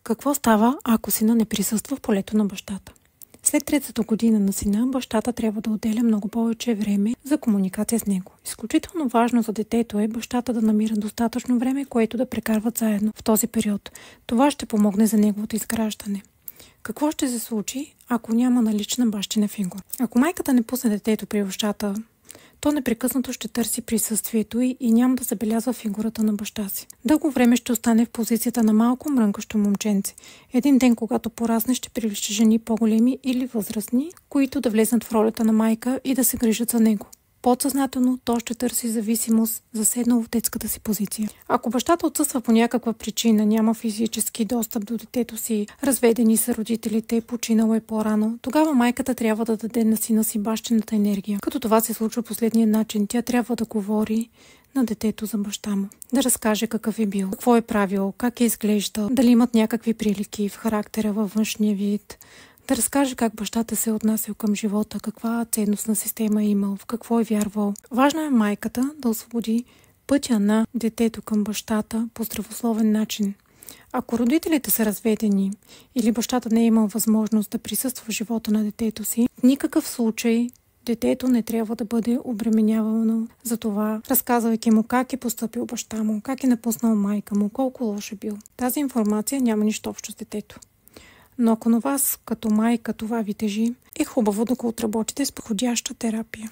Какво става, ако сина не присъства в полето на бащата? След третата година на сина, бащата трябва да отделя много повече време за комуникация с него. Изключително важно за детето е бащата да намира достатъчно време, което да прекарват заедно в този период. Това ще помогне за неговото изграждане. Какво ще се случи, ако няма налична бащина фигура? Ако майката не пусне детето при бащата, то непрекъснато ще търси присъствието и няма да забелязва фигурата на баща си. Дълго време ще остане в позицията на малко мрънкащо момченце. Един ден, когато порасне, ще привлича жени по-големи или възрастни, които да влезнат в ролята на майка и да се грижат за него. Подсъзнателно то ще търси зависимост, заседнал в детската си позиция. Ако бащата отсъства по някаква причина, няма физически достъп до детето си, разведени са родителите, починало е по-рано, тогава майката трябва да даде на сина си бащината енергия. Като това се случва последния начин, тя трябва да говори на детето за баща му. Да разкаже какъв е бил, какво е правил, как е изглеждал, дали имат някакви прилики в характера, във външния вид. Да разкаже как бащата се е отнасял към живота, каква ценностна система е имал, в какво е вярвал. Важно е майката да освободи пътя на детето към бащата по здравословен начин. Ако родителите са разведени или бащата не е имал възможност да присъства в живота на детето си, в никакъв случай детето не трябва да бъде обременявано за това, разказвайки му как е постъпил баща му, как е напуснал майка му, колко лош е бил. Тази информация няма нищо общо с детето. Но ако на вас като майка това ви тежи, е хубаво да го отработите с подходяща терапия.